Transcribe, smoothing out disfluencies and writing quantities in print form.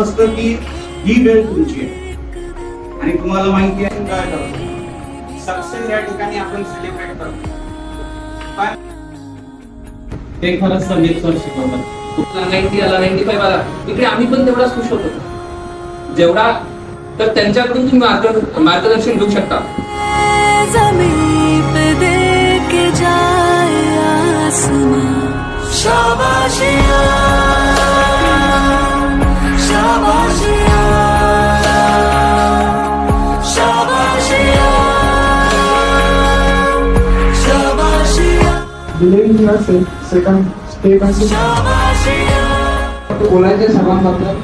असतं की ही वेळ तुमची आहे आणि तुम्हाला माहिती आहे काय करतो. सक्सेस या ठिकाणी आपण सेलिब्रेट करतो. ते खरंच संदीप सर शिकवतात. 90 आला 95 आला इकडे आम्ही पण तेवढाच खुश होतो जेवढा. तर त्यांच्याकडून तुम्ही मार्गदर्शन घेऊ शकता. ज़मीन पे देख जाए आसमां, शाबाशिया शाबाशिया शाबाशिया शाबाशिया Believe in yourself. Second, stay consistent. शाबाशिया. बोलायचे सर्वांबद्दल